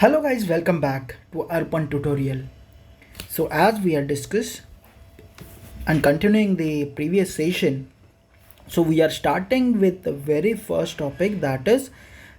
Hello guys, welcome back to Urban tutorial. So as we are discussed and continuing the previous session, so we are starting with the very first topic, that is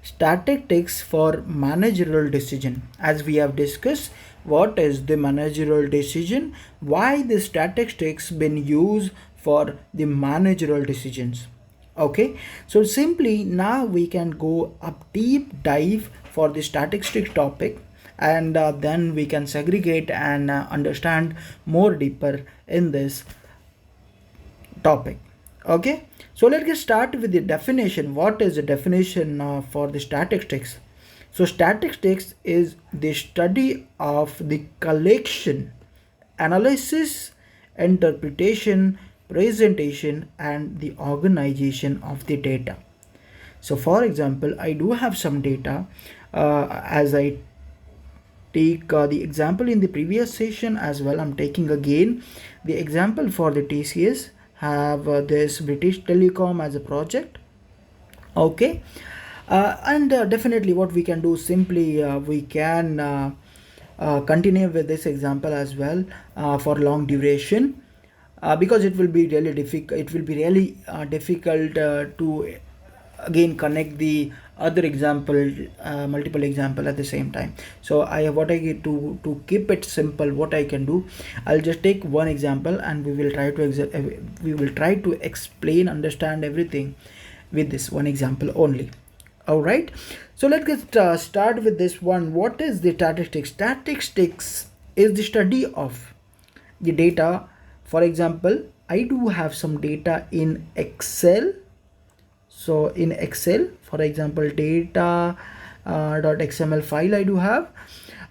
statistics for managerial decision. As we have discussed, what is the managerial decision, why the statistics been used for the managerial decisions. Okay, so simply now we can go up deep dive for the statistics topic, and then we can segregate and understand more deeper in this topic. Okay, so let's get started with the definition. What is the definition for the statistics? So statistics is the study of the collection, analysis, interpretation, presentation and the organization of the data. So for example, I do have some data, as I take the example in the previous session as well. I'm taking again the example for the TCS, have this British Telecom as a project. Okay, and definitely what we can do, simply we can continue with this example as well for long duration, because it will be really difficult. It will be really difficult to again connect the other example, multiple example at the same time. So I what I get to keep it simple, what I can do, I'll just take one example and we will try to explain, understand everything with this one example only. All right, so let's get start with this one. What is the statistics? Statistics is the study of the data. For example, I do have some data in Excel. So in Excel, for example, data .xml file I do have.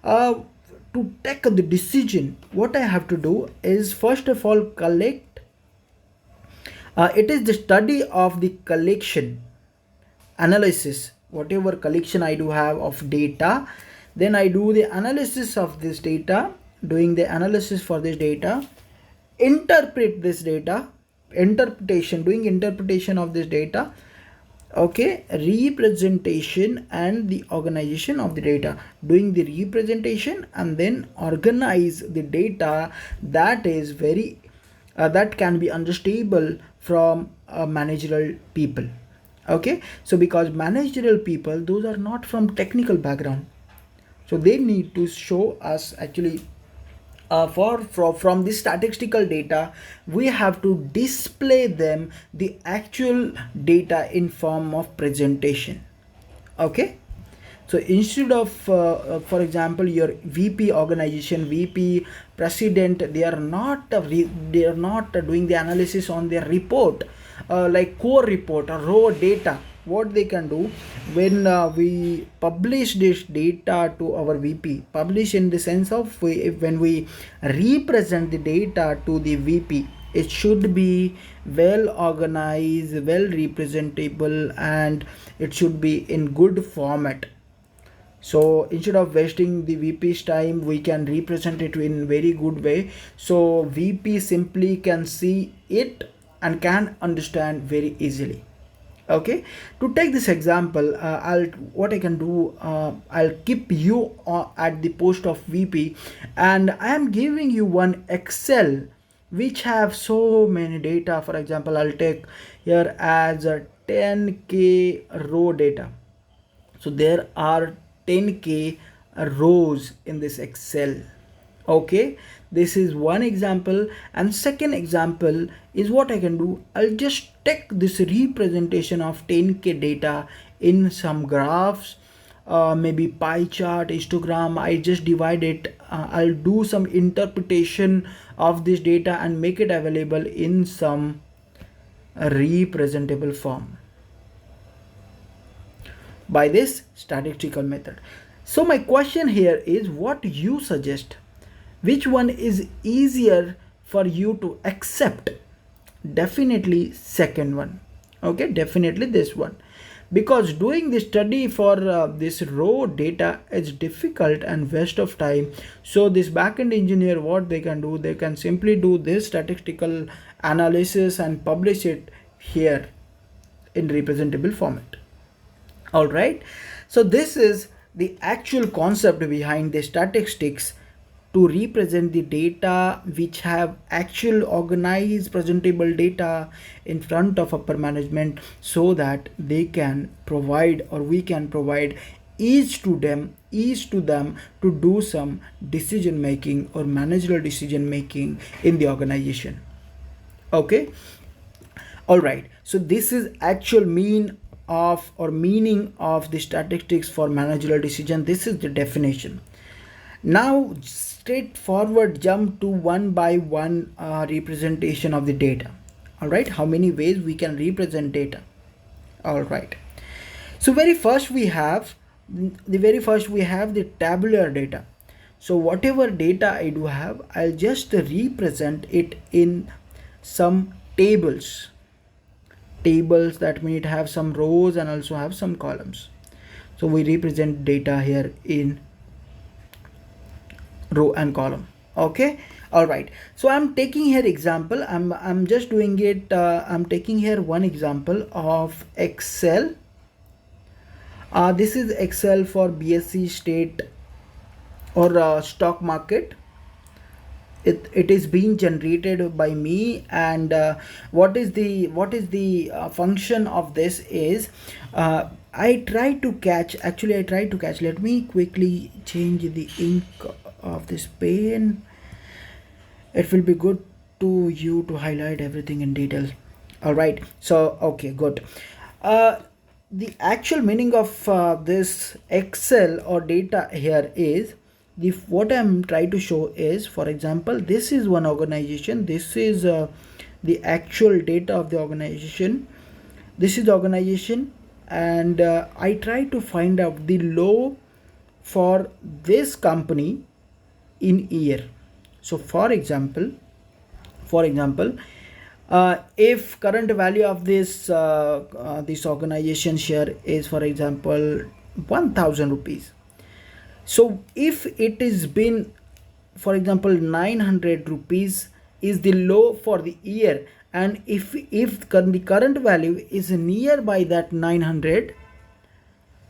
To take the decision, what I have to do is first of all collect. It is the study of the collection, analysis, whatever collection I do have of data. Then I do the analysis of this data, doing the analysis for this data, interpret this data, interpretation, doing interpretation of this data. Okay, representation and the organization of the data, doing the representation and then organize the data that is very that can be understandable from managerial people. Okay, so because managerial people, those are not from technical background, so they need to show us actually from this statistical data, we have to display them the actual data in form of presentation. Okay, so instead of for example, your VP organization, VP president, they are not doing the analysis on their report, like core report or raw data. What they can do, when we publish this data to our VP, publish in the sense of when we represent the data to the VP, it should be well organized, well representable, and it should be in good format. So instead of wasting the VP's time, we can represent it in very good way, so VP simply can see it and can understand very easily. Okay, to take this example, I'll what I can do, I'll keep you at the post of VP, and I am giving you one Excel which have so many data. For example, I'll take here as a 10k row data. So there are 10k rows in this Excel. Okay, this is one example, and second example is what I can do, I'll just take this representation of 10k data in some graphs, maybe pie chart, histogram. I just divide it, I'll do some interpretation of this data and make it available in some representable form by this statistical method. So my question here is, what you suggest, which one is easier for you to accept? Definitely second one. Okay, definitely this one, because doing the study for this raw data is difficult and waste of time. So this backend engineer, what they can do, they can simply do this statistical analysis and publish it here in representable format. All right, so this is the actual concept behind the statistics to represent the data which have actual organized presentable data in front of upper management, so that they can provide, or we can provide each to them to do some decision making or managerial decision making in the organization. Okay, all right, so this is actual meaning of the statistics for managerial decision. This is the definition. Now straightforward jump to one by one representation of the data. All right, how many ways we can represent data? All right, so very first we have the tabular data. So whatever data I do have, I'll just represent it in some tables. That mean it have some rows and also have some columns. So we represent data here in row and column. Okay, all right, so I'm taking here example. I'm just doing it. I'm taking here one example of Excel. This is Excel for BSc state or stock market. It is being generated by me, and what is the function of this is, I try to catch, let me quickly change the ink of this pen. It will be good to you to highlight everything in detail. All right, so okay, good. The actual meaning of this Excel or data here is, what I'm trying to show is, for example, this is one organization. This is the actual data of the organization. This is the organization, and I try to find out the low for this company in year. So for example, if current value of this organization share is, for example, 1000 rupees. So if it is been, for example, 900 rupees is the low for the year, and if the current value is nearby that 900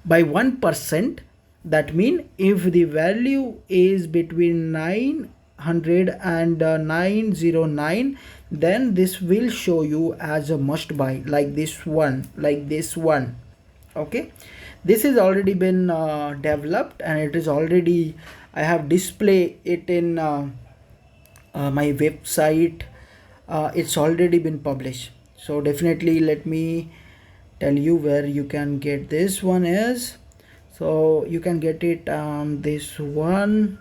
by 1%, that mean if the value is between 900 and 909, then this will show you as a must buy, like this one. Okay, this has already been developed, and it is already, I have display it in my website. It's already been published. So definitely let me tell you where you can get this one is. So you can get it this one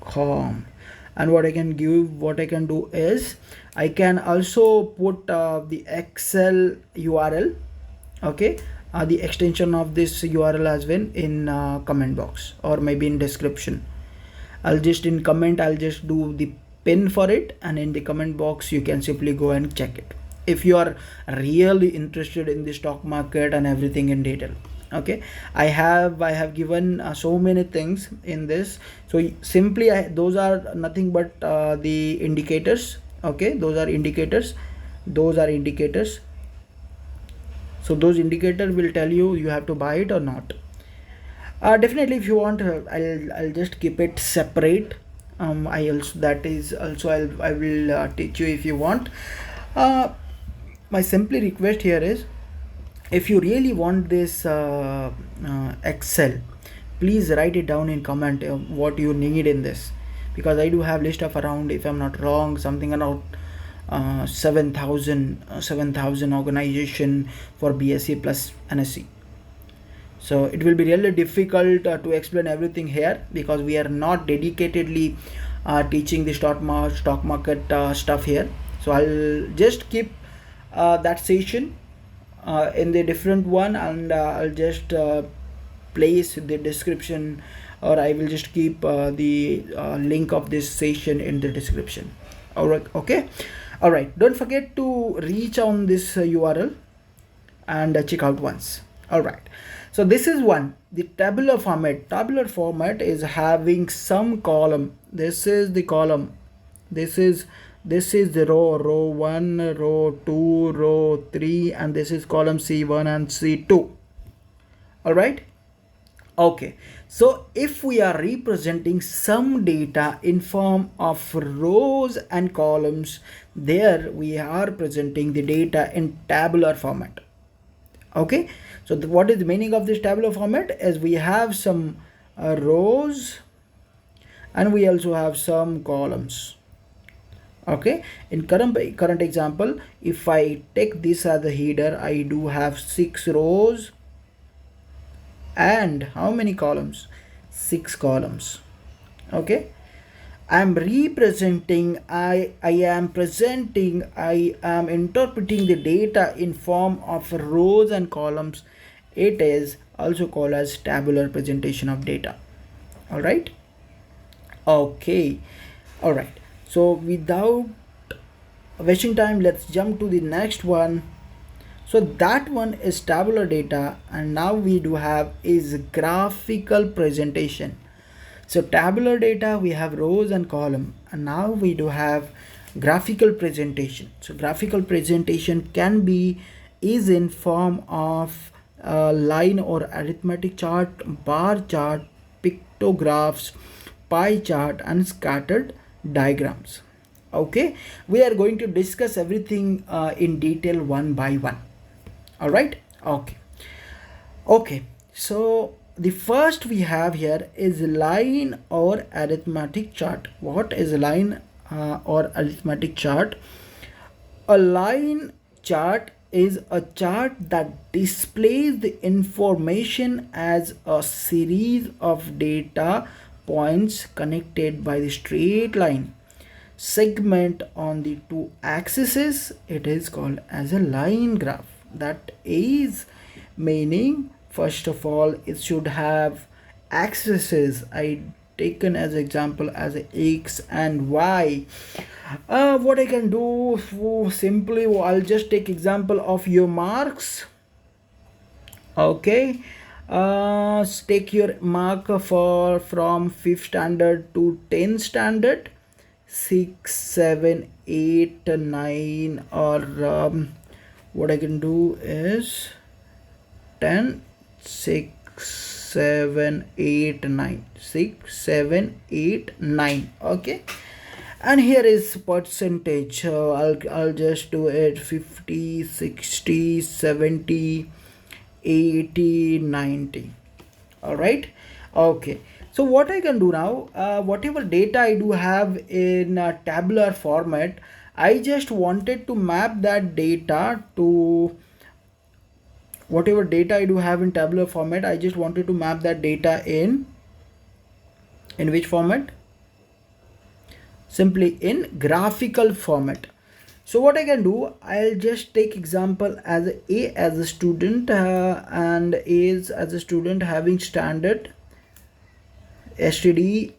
.com, and what I can do is, I can also put the Excel URL. Okay, the extension of this URL as well in comment box, or maybe in description. I'll just do the pin for it, and in the comment box you can simply go and check it if you are really interested in the stock market and everything in detail. Okay, I have given so many things in this. So simply those are nothing but the indicators. Okay, those are indicators. So those indicators will tell you have to buy it or not. Definitely, if you want, I'll just keep it separate. I will teach you if you want. My simply request here is, if you really want this Excel, please write it down in comment what you need in this, because I do have list of around, if I'm not wrong, something around 7,000 organization for BSc plus NSC. So it will be really difficult to explain everything here, because we are not dedicatedly teaching the stock market stuff here. So I'll just keep that session in the different one, and I'll just place the description, or I will just keep the link of this session in the description. All right, okay, all right, don't forget to reach on this URL and check out once. All right, so this is the tabular format is having some column. This is the column, this is the row 1, row 2, row 3, and this is column C1 and C2. All right. Okay, so if we are representing some data in form of rows and columns, there we are presenting the data in tabular format. Okay, so what is the meaning of this tabular format? As we have some rows and we also have some columns. Okay, in current example, if I take this as a header, I do have 6 rows and how many columns? 6 columns. Okay, I am representing, I am interpreting the data in form of rows and columns. It is also called as tabular presentation of data. All right. Okay. All right, so without wasting time, let's jump to the next one. So that one is tabular data, and now we do have is graphical presentation. So tabular data, we have rows and column, and now we do have graphical presentation. So graphical presentation can be is in form of line or arithmetic chart, bar chart, pictographs, pie chart, and scattered diagrams. Okay, we are going to discuss everything in detail one by one. All right. Okay. Okay, so the first we have here is line or arithmetic chart. What is a line or arithmetic chart? A line chart is a chart that displays the information as a series of data points connected by the straight line segment on the two axes. It is called as a line graph. That is meaning, first of all, it should have axes. I taken as example as a x and y. What I can do, simply I'll just take example of your marks. Okay, take your mark for from 5th standard to 10th standard, 6, 7, 8, 9, or what I can do is 10, 6, 7, 8, 9, 6, 7, 8, 9. Okay, and here is percentage. I'll just do it 50, 60, 70, 80, 90. All right. Okay, so what I can do now, whatever data I do have in tabular format, I just wanted to map that data to whatever data I do have in tabular format. I just wanted to map that data in which format? Simply in graphical format. So what I can do, I'll just take example as a as a student, and A is as a student having standard STD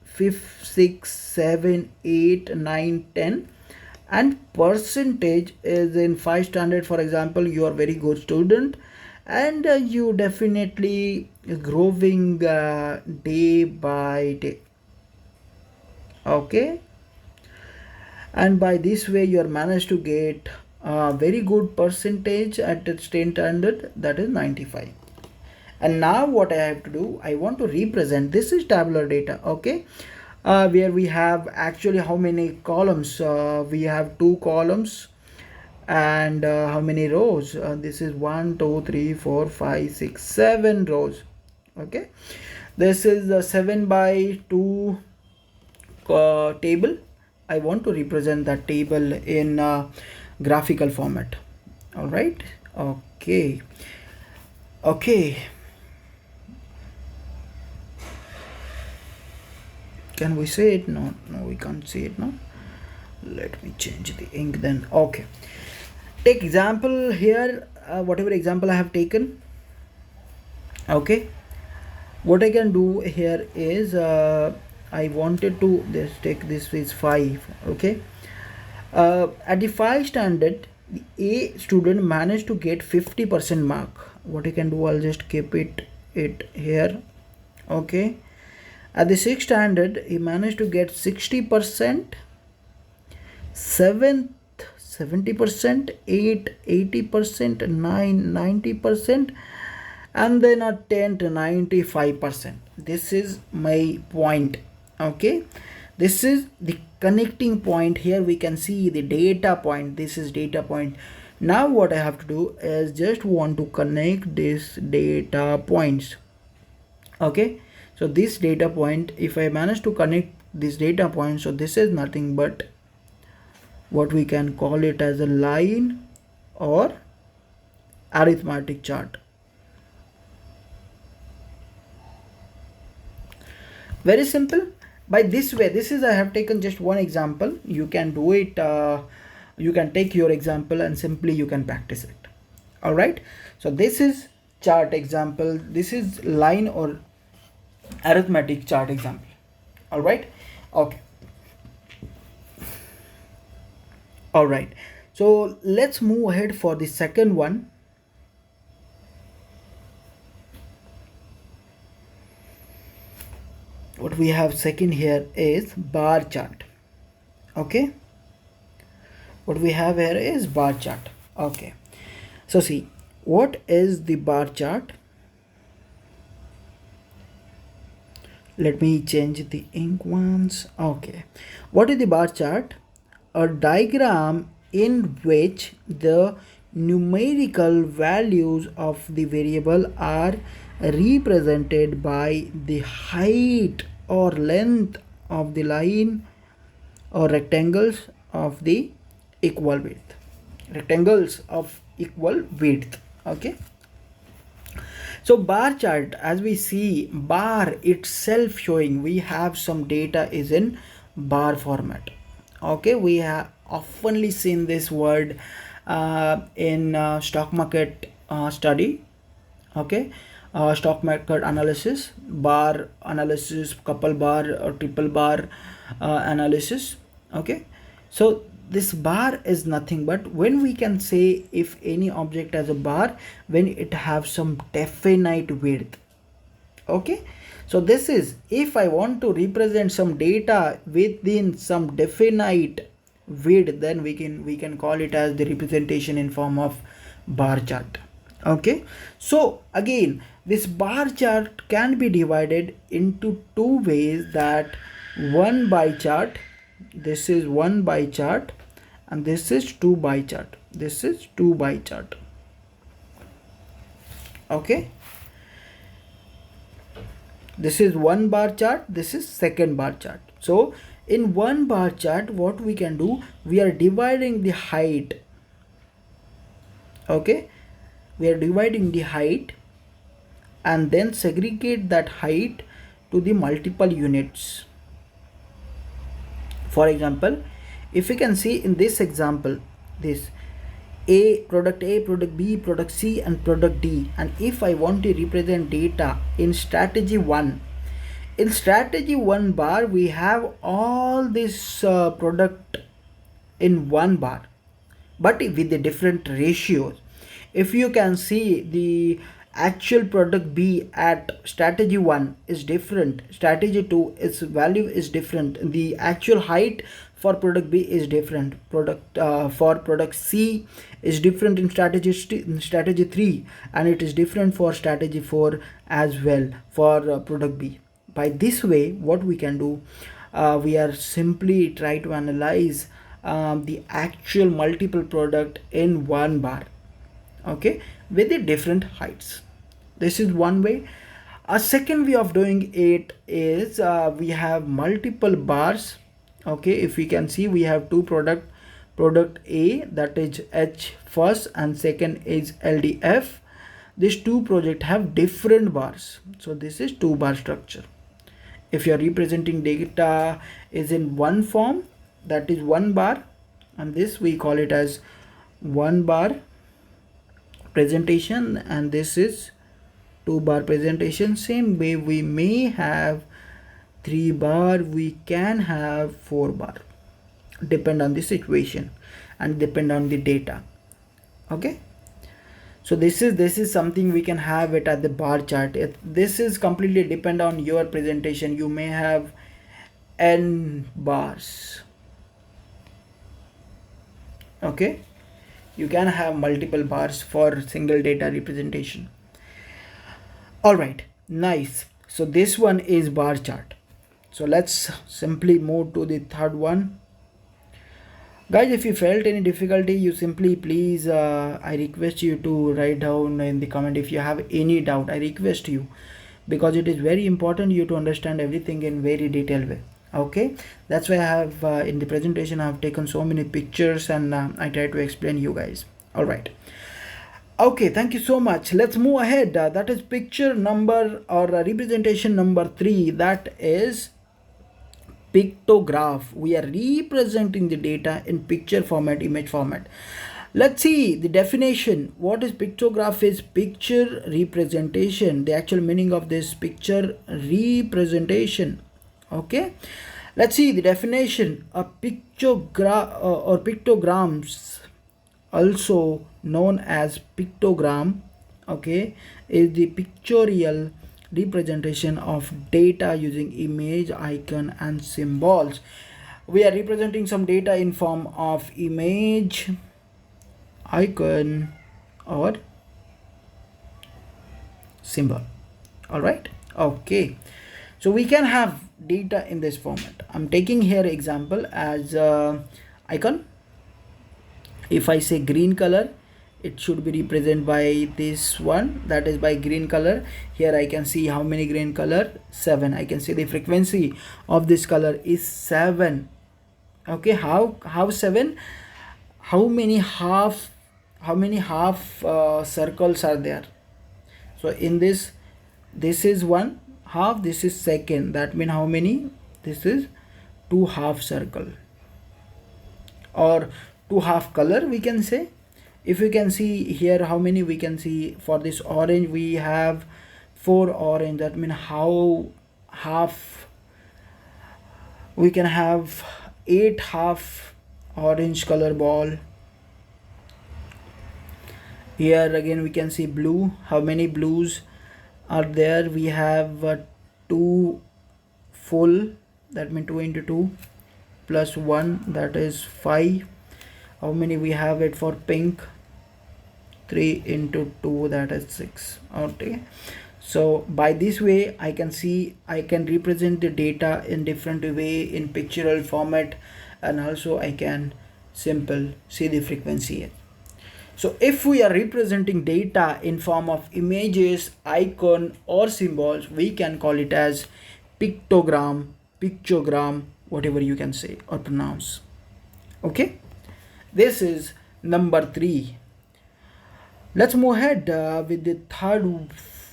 5, 6, 7, 8, 9, 10, and percentage is in 5 standard. For example, you are very good student and you definitely growing day by day. Okay, and by this way you are managed to get a very good percentage at the state standard, that is 95. And now what I have to do, I want to represent, this is tabular data. Okay, where we have actually how many columns, we have 2 columns, and how many rows, this is 1, 2, 3, 4, 5, 6, 7 rows. Okay, this is the 7 by 2 table. I want to represent that table in graphical format. All right. Okay. Okay, can we see it? No, we can't see it now. Let me change the ink then. Okay, take example here, whatever example I have taken. Okay, what I can do here is I wanted to take this is 5. Okay, at the 5 standard, the A student managed to get 50% mark. What I can do, I'll just keep it here. Okay, at the 6th standard, he managed to get 60%, 7th 70%, 8 80%, 9 90%, and then a 10 to 95%. This is my point. Okay, this is the connecting point. Here we can see the data point. This is data point. Now what I have to do is just want to connect these data points. Okay, so this data point, if I manage to connect this data point, so this is nothing but what we can call it as a line or arithmetic chart. Very simple. By this way, this is, I have taken just one example. You can do it, you can take your example and simply you can practice it. All right, so this is chart example, this is line or arithmetic chart example. All right, okay. All right, so let's move ahead for the second one. What we have second here is bar chart. Okay, what we have here is bar chart. Okay, so see, what is the bar chart? Let me change the ink once. Okay, what is the bar chart? A diagram in which the numerical values of the variable are represented by the height or length of the line or rectangles of the equal width. Rectangles of equal width. Okay, so bar chart, as we see, bar itself showing we have some data is in bar format. Okay, we have oftenly seen this word in stock market study. Okay, stock market analysis, bar analysis, couple bar or triple bar analysis. Okay, so this bar is nothing but when we can say if any object has a bar, when it have some definite width. Okay, so this is, if I want to represent some data within some definite width, then we can call it as the representation in form of bar chart. Okay, so again, this bar chart can be divided into two ways, that one bar chart, this is one bar chart, and this is two bar chart, this is two bar chart. Okay, this is one bar chart, this is second bar chart. So in one bar chart, what we can do, we are dividing the height. Okay, we are dividing the height and then segregate that height to the multiple units. For example, if you can see in this example, this A, product B, product C, and product D, and if I want to represent data in strategy 1, in strategy 1 bar we have all this product in one bar, but with the different ratios. If you can see, the actual product B at strategy 1 is different, strategy 2 its value is different, the actual height for product B is different, product for product C is different in strategy 3, and it is different for strategy 4 as well for product B. By this way, what we can do, we are simply try to analyze the actual multiple product in one bar. Okay, with the different heights. This is one way. A second way of doing it is we have multiple bars. Okay, if we can see, we have two product A, that is H first, and second is LDF. These two projects have different bars, so this is two bar structure. If you are representing data is in one form, that is one bar, and this we call it as one bar presentation, and this is two bar presentation. Same way, we may have three bar, we can have four bar, depend on the situation and depend on the data. Okay, so this is something we can have it at the bar chart. This is completely depend on your presentation. You may have n bars. Okay, you can have multiple bars for single data representation. All right, nice. So this one is bar chart. So let's simply move to the third one. Guys, if you felt any difficulty, you simply please, I request you to write down in the comment. If you have any doubt, I request you, because it is very important you to understand everything in very detailed way. Okay, that's why I have in the presentation I have taken so many pictures, and I try to explain you guys. All right. Okay, thank you so much. Let's move ahead. That is picture number, or representation number 3. That is pictograph. We are representing the data in picture format, image format. Let's see the definition. What is pictograph? Is picture representation. The actual meaning of this picture representation. Okay, let's see the definition. A pictograph or pictograms, also known as pictogram, okay, is the pictorial representation of data using image, icon and symbols. We are representing some data in form of image, icon or symbol. All right, okay, so we can have data in this format. I'm taking here example as icon. If I say green color, it should be represented by this one, that is by green color. Here I can see how many green color, 7. I can see the frequency of this color is 7. Okay, how 7? How many half circles are there? So in this is one half, this is second, that means how many? This is 2 half circle, or 2 half color we can say. If you can see here how many we can see, for this orange we have 4 orange, that means how half we can have 8 half orange color ball. Here again we can see blue, how many blues are there? We have 2 full, that means 2 into 2 plus 1, that is 5. How many we have it for pink? 3 into 2, that is 6. Okay, so by this way I can see, I can represent the data in different way in pictorial format, and also I can simple see the frequency here. So if we are representing data in form of images, icon or symbols, we can call it as pictogram, pictogram, whatever you can say or pronounce. Okay, this is number 3. Let's move ahead with the third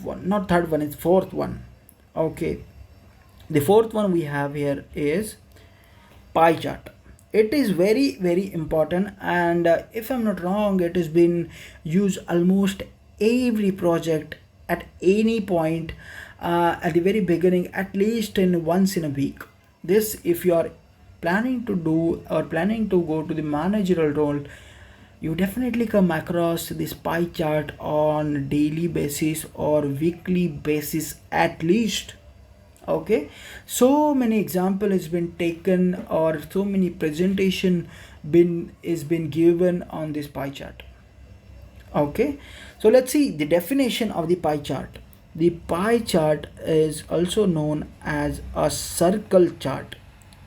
one, not third one, it's fourth one. Okay, the fourth one we have here is pie chart. It is very important, and if I'm not wrong, it has been used almost every project at any point at the very beginning, at least in once in a week. This, if you are planning to do or planning to go to the managerial role, you definitely come across this pie chart on daily basis or weekly basis at least. Okay, so many example has been taken, or so many presentation been given on this pie chart. Okay, so let's see the definition of the pie chart. The pie chart is also known as a circle chart.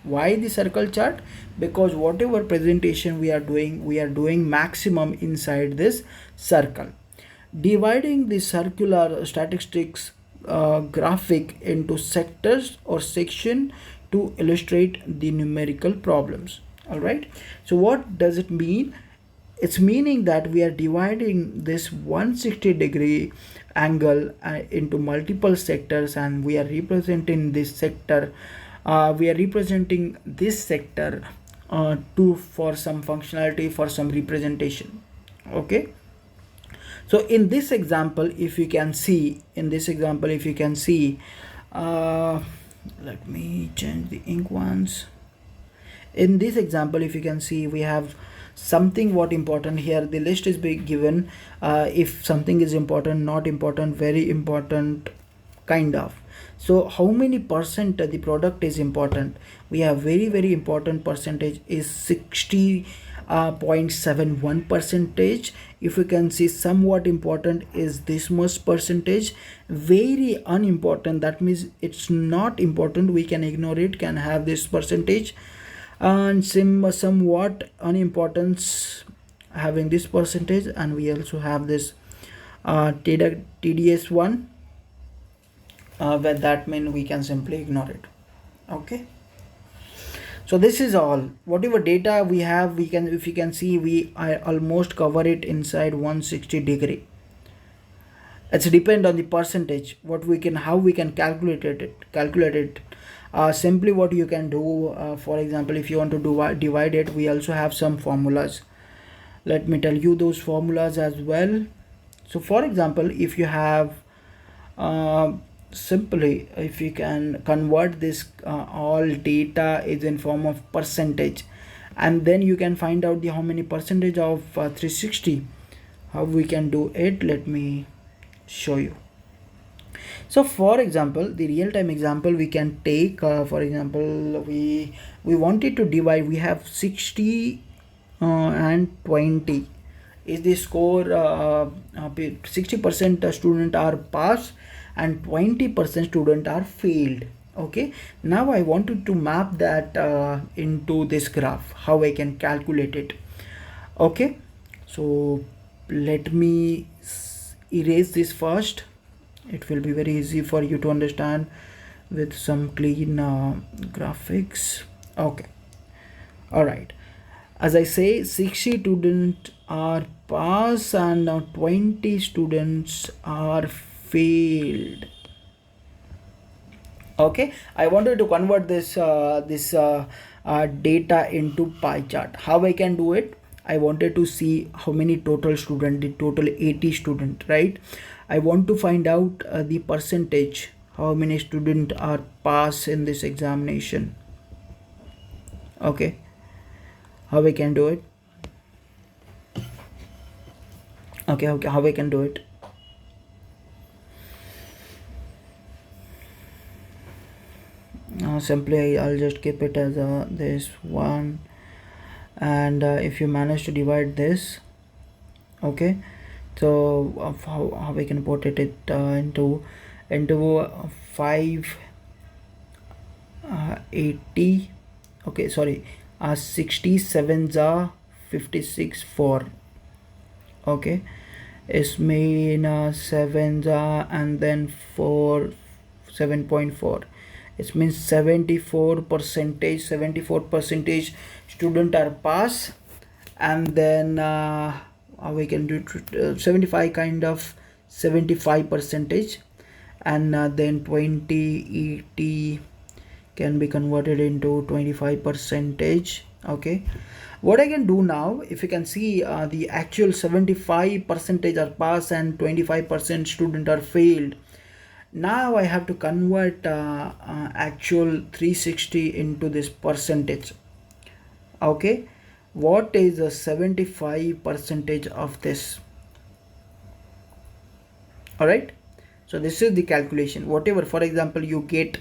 Why the circle chart? Because whatever presentation we are doing maximum inside this circle, dividing the circular statistics graphic into sectors or section to illustrate the numerical problems. All right, so what does it mean? It's meaning that we are dividing this 160-degree angle into multiple sectors, and we are representing this sector, to for some functionality, for some representation. Okay, so in this example, if you can see, let me change the ink once. In this example, if you can see, we have something what important here. The list is being given, if something is important, not important, very important, kind of. So how many percent the product is important? We have very important percentage is 60 0.71 percentage. If you can see, somewhat important is this much percentage, very unimportant, that means it's not important, we can ignore it, can have this percentage, and somewhat unimportance having this percentage, and we also have this TDS one, where that mean we can simply ignore it. Okay, so this is all whatever data we have. We can, if you can see, I almost cover it inside 160-degree. It's depend on the percentage, what we can, how we can calculate it. Simply what you can do, for example, if you want to divide it, we also have some formulas. Let me tell you those formulas as well. So for example, if you have simply, if you can convert this all data is in form of percentage, and then you can find out the how many percentage of 360. How we can do it, let me show you. So for example, the real-time example we can take, for example, we wanted to divide, we have 60 and 20 is the score. 60% student are pass and 20% student are failed. Okay, now I wanted to map that into this graph, how I can calculate it. Okay, so let me erase this first. It will be very easy for you to understand with some clean graphics. Okay, all right, as I say, 60 students are pass and 20 students are failed. Okay, I wanted to convert this data into pie chart. How I can do it? I wanted to see how many total student, the total 80 student, right? I want to find out the percentage, how many students are pass in this examination. Okay, how I can do it? Okay, how I can do it? Simply I'll just keep it as this one, and if you manage to divide this, okay, so how we can put it into 580. Okay, sorry, 67 are 56 4. Okay, it's mean 7 and then 4 7.4. It means 74 percentage student are pass, and then we can do 75 kind of 75 percentage, and then 80 can be converted into 25 percentage. Okay, what I can do now, if you can see, the actual 75 percentage are pass and 25% student are failed. Now I have to convert actual 360 into this percentage. Okay, what is the 75 percentage of this? All right, so this is the calculation. Whatever, for example, you get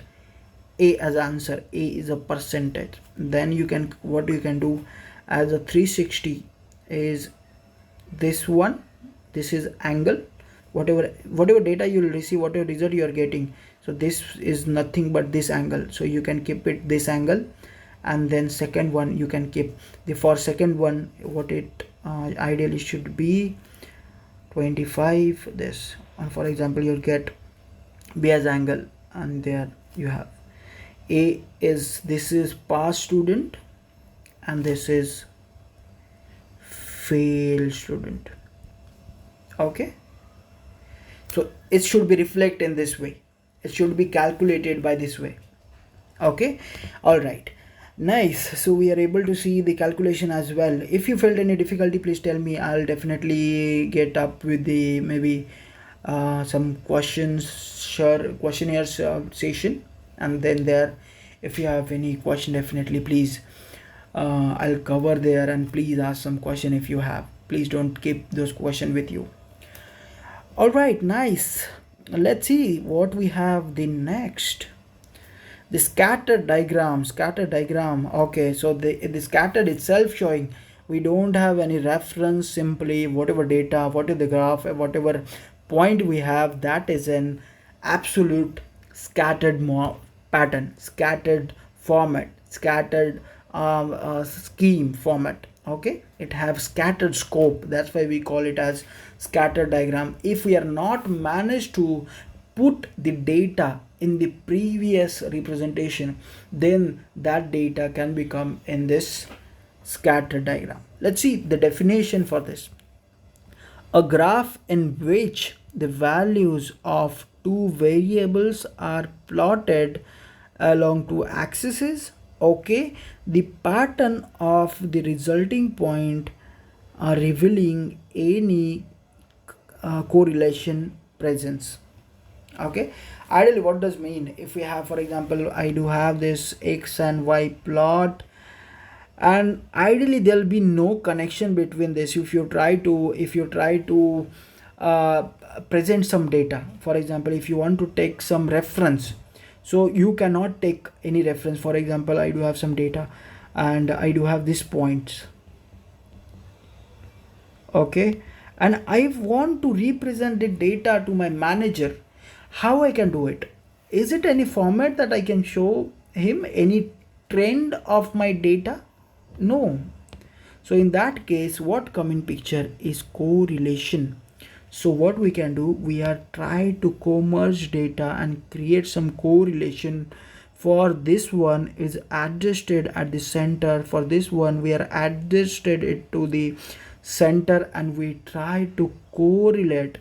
A as answer, A is a percentage, then you can, what you can do as a 360 is this one, this is angle, whatever data you will receive, whatever result you are getting, so this is nothing but this angle, so you can keep it this angle. And then second one you can keep the, for second one what it ideally should be 25 this, and for example you'll get B as angle, and there you have A is, this is pass student and this is fail student. Okay, so it should be reflected in this way, it should be calculated by this way. Okay, all right, nice. So we are able to see the calculation as well. If you felt any difficulty, please tell me, I'll definitely get up with the maybe some questionnaires session, and then there, if you have any question, definitely please I'll cover there, and please ask some question if you have. Please don't keep those questions with you. All right, nice. Let's see what we have the next. The scattered diagram. Okay, so the scattered itself showing we don't have any reference. Simply whatever data, what is the graph, whatever point we have, that is an absolute scattered pattern, scattered format, scattered scheme format. Okay, it have scattered scope, that's why we call it as scattered diagram. If we are not managed to put the data in the previous representation, then that data can become in this scatter diagram. Let's see the definition for this. A graph in which the values of two variables are plotted along two axes. Okay, the pattern of the resulting point are revealing any correlation presence. Okay, ideally what does mean, if we have, for example, I do have this x and y plot, and ideally there'll be no connection between this. If you try to uh, present some data, for example, if you want to take some reference, so you cannot take any reference. For example, I do have some data and I do have these points. Okay, and I want to represent the data to my manager. How I can do it? Is it any format that I can show him any trend of my data? No. So in that case, what come in picture is correlation. So what we can do, we are try to co-merge data and create some correlation. For this one is adjusted at the center, for this one we are adjusted it to the center, and we try to correlate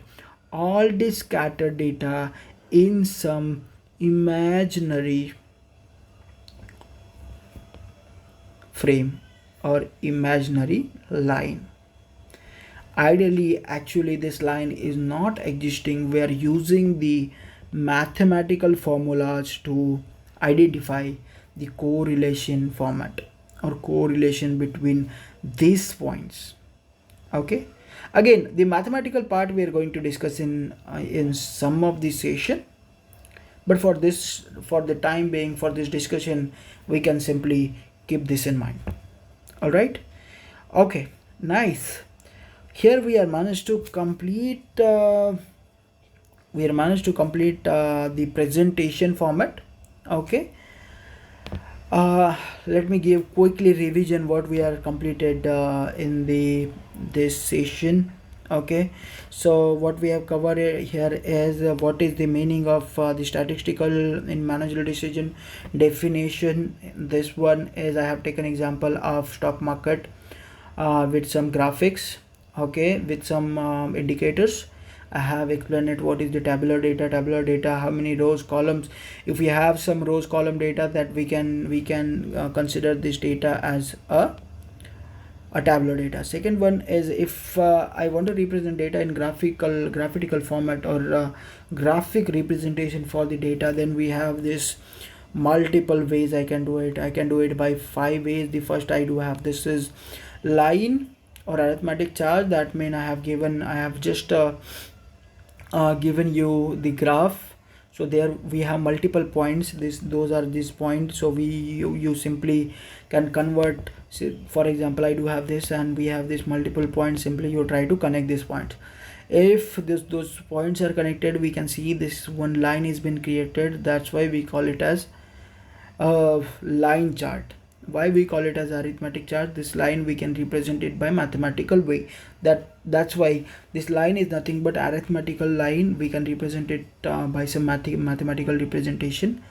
all the scattered data in some imaginary frame or imaginary line. Ideally, actually this line is not existing. We are using the mathematical formulas to identify the correlation format or correlation between these points. Okay, again the mathematical part we are going to discuss in some of the session, but for this, for the time being, for this discussion, we can simply keep this in mind. All right, okay, nice. Here we are managed to complete the presentation format. Okay, let me give quickly revision what we are completed in this session. Okay, so what we have covered here is what is the meaning of the statistical in managerial decision definition. This one is I have taken example of stock market with some graphics. Okay, with some indicators. I have explained it, what is the tabular data, how many rows, columns. If we have some rows, column data, that we can consider this data as a tabular data. Second one is if I want to represent data in graphical format or graphic representation for the data, then we have this multiple ways I can do it. I can do it by 5 ways. The first I do have, this is line or arithmetic chart. That means I have just given you the graph. So there we have multiple points, those are these points. So you simply can convert. For example, I do have this and we have this multiple points. Simply you try to connect these points. If those points are connected, we can see this one line is been created. That's why we call it as a line chart. Why we call it as arithmetic chart? This line we can represent it by mathematical way. That's why this line is nothing but arithmetical line. We can represent it by some mathematical representation.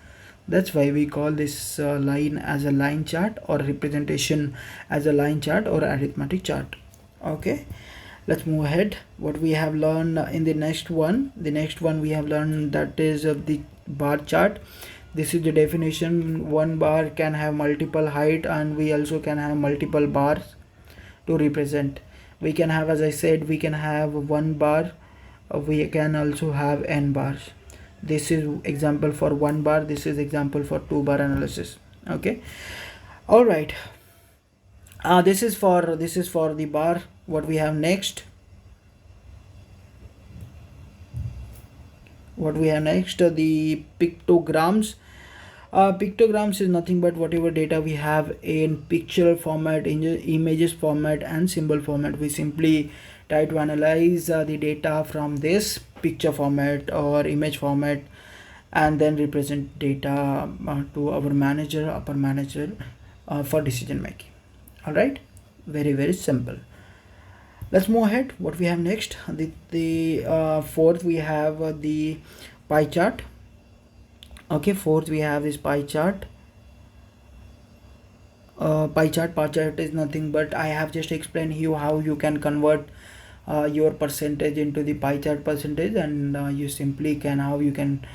That's why we call this line as a line chart, or representation as a line chart or arithmetic chart. Okay, let's move ahead. What we have learned in the next one we have learned, that is the bar chart. This is the definition. One bar can have multiple height, and we also can have multiple bars to represent. We can have, as I said, we can have one bar. We can also have n bars. This is example for one bar. This is example for two bar analysis. Okay, all right. This is for the bar. What we have next? The pictograms. Pictograms is nothing but whatever data we have in picture format, in images format and symbol format. We simply try to analyze the data from this picture format or image format and then represent data to our manager, upper manager, for decision making. All right, very simple. Let's move ahead. What we have next, the fourth we have the pie chart. Okay, fourth we have this pie chart. Pie chart is nothing but I have just explained you how you can convert your percentage into the pie chart percentage, and you simply can how you can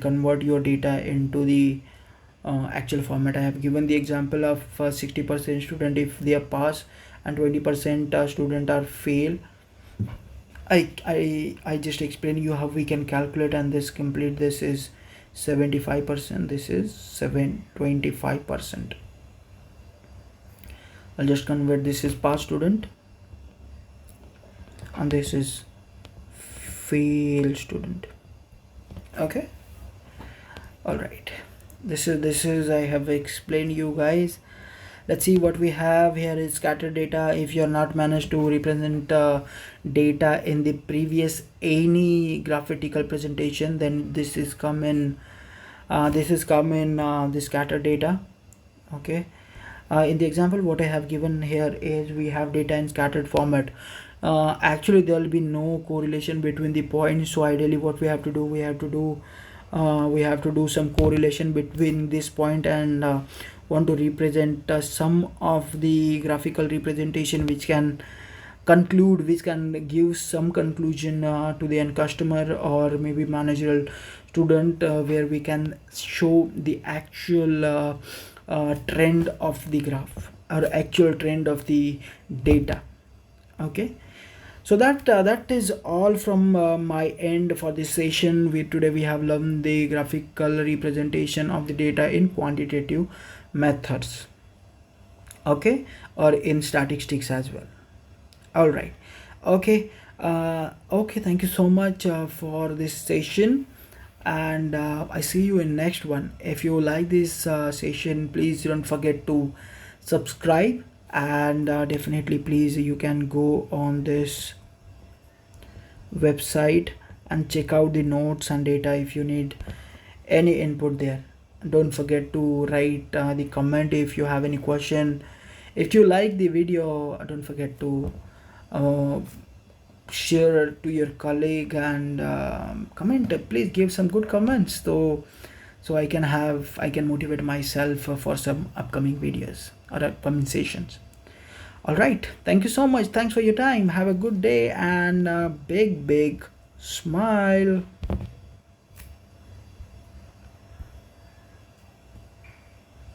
convert your data into the actual format. I have given the example of 60% student if they are pass and 20% student are fail. I just explained you how we can calculate, and this complete this is 75%, this is 725%. I'll just convert, this is pass student and this is fail student. Okay, all right, this is I have explained you guys. Let's see what we have here is scattered data. If you're not managed to represent data in the previous any graphical presentation, then this is come in the scattered data. Okay, in the example what I have given here is we have data in scattered format. Actually there will be no correlation between the points, so ideally what we have to do, we have to do some correlation between this point and want to represent some of the graphical representation which can give some conclusion to the end customer or maybe managerial student, where we can show the actual trend of the graph or actual trend of the data. Okay, so that is all from my end for this session. Today we have learned the graphical representation of the data in quantitative methods, okay, or in statistics as well. All right, okay, okay, thank you so much for this session, and I see you in next one. If you like this session, please don't forget to subscribe, and definitely please you can go on this website and check out the notes and data if you need any input there. Don't forget to write the comment if you have any question. If you like the video, don't forget to share to your colleague and comment. Please give some good comments so I can motivate myself for some upcoming videos or upcoming sessions. All right, thank you so much. Thanks for your time. Have a good day and a big smile.